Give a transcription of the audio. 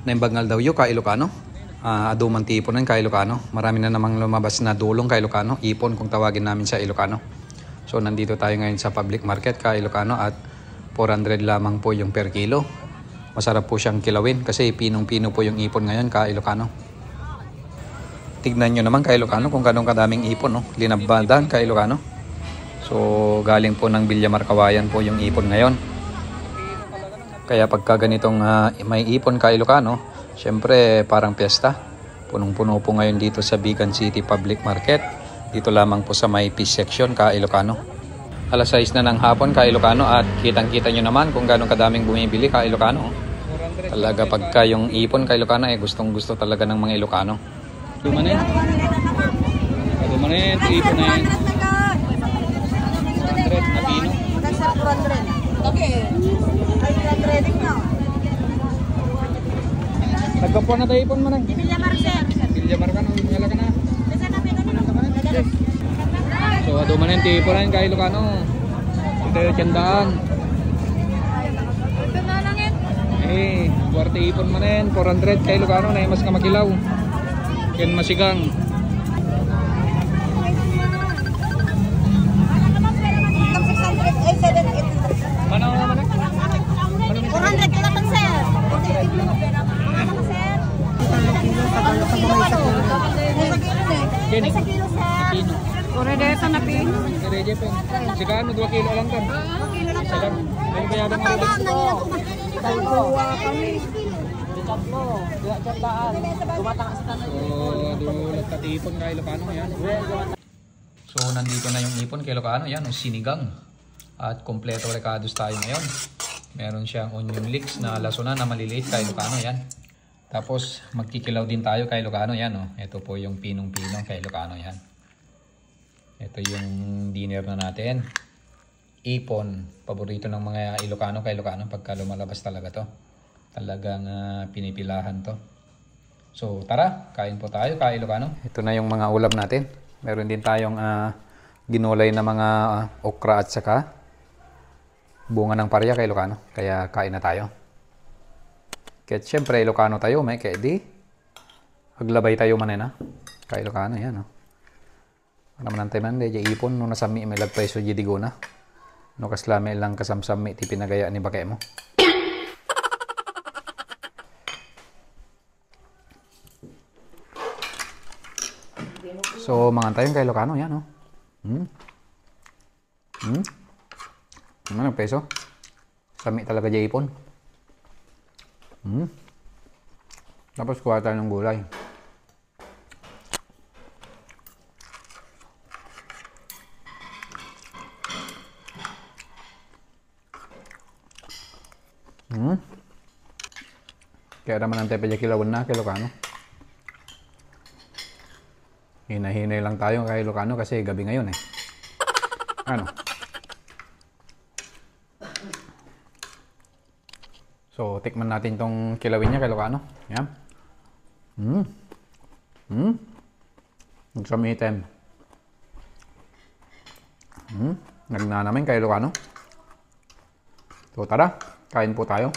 Naimbagnal daw yung ka Ilocano. Aduman tipon ng ka Ilocano. Marami na namang lumabas na dulong ka Ilocano. Ipon kung tawagin namin sa Ilocano. So nandito tayo ngayon sa public market ka Ilocano at 400 lamang po yung per kilo. Masarap po siyang kilawin kasi pinong-pino po yung ipon ngayon ka Ilocano. Tignan nyo naman ka Ilocano kung ganong kadaming ipon. No? Linabadan ka Ilocano. So galing po ng Villamar Kawayan po yung ipon ngayon. Kaya pagka ganitong may ipon ka Ilocano, syempre parang piyesta. Punong-puno po ngayon dito sa Bigan City Public Market. Dito lamang po sa may fish section ka Ilocano. Alas 6 na ng hapon ka Ilocano at kitang-kita nyo naman kung gano'ng kadaming bumibili ka Ilocano. Talaga pagka yung ipon ka Ilocano gustong-gusto talaga ng mga Ilocano. Dumanin, ipon na yun. 400 na pino. Okay. Nagkapuan na tayo ipon mo na. Villamar, sir. Villamar ka na, umala ka na. So, adumanin, tipon na yun ka Ilocano. Ito yung tiyandaan. Ito na lang yun. Buwarte ipon mo na yun. 400 ka Ilocano na mas ka makilaw. Yan masigang. Mana naman na? 400 ka lang, sir. May 1 kilo, sir. Ore dito na pin. Sigano 2 kilo lang kan. 2 kilo lang. Salam. Ay kaya dong ano. Kuha kami. Dulat ka tipon ka Ilocano yan. So nandito na yung ipon kay Ilocano. Yan, sinigang. At kompleto recados tayo ngayon. Meron siyang onion leeks na lasunan na maliliit kay Ilocano. Yan. Tapos magkikilaw din tayo kay Ilocano. Yan, oh. Ito po yung pinong-pinong kay Ilocano. Yan. Ito yung dinner na natin. Ipon. Paborito ng mga Ilocano kay Ilocano pagka lumalabas talaga to. Talagang pinipilahan to. So tara, kain po tayo kay Ilocano. Ito na yung mga ulam natin. Meron din tayong ginulay na mga okra at saka bunga ng parya kay Ilocano. Kaya kain na tayo. Kaya siyempre Ilocano tayo, may kaya di aglabay tayo manena. Kay Ilocano yan, oh. Ano man ang tayo di ipon no nasami may lagpreso di digona. No kaslami lang kasamsami ti pinagaya ni bakay mo. So mga tayong kay Ilocano yan, oh. Ano peso? Sami talaga di ipon. Tapos kuha tayo ng gulay. Kaya naman ang tepe kilawan na kay Ilocano. Hinahinay lang tayo kay Ilocano kasi gabi ngayon eh. Ano? So, tikman natin tong kilawin niya kay Ilocano. Yan. Nagsamitin. Nagnanamin kay Ilocano. So, tara. Kain po tayo.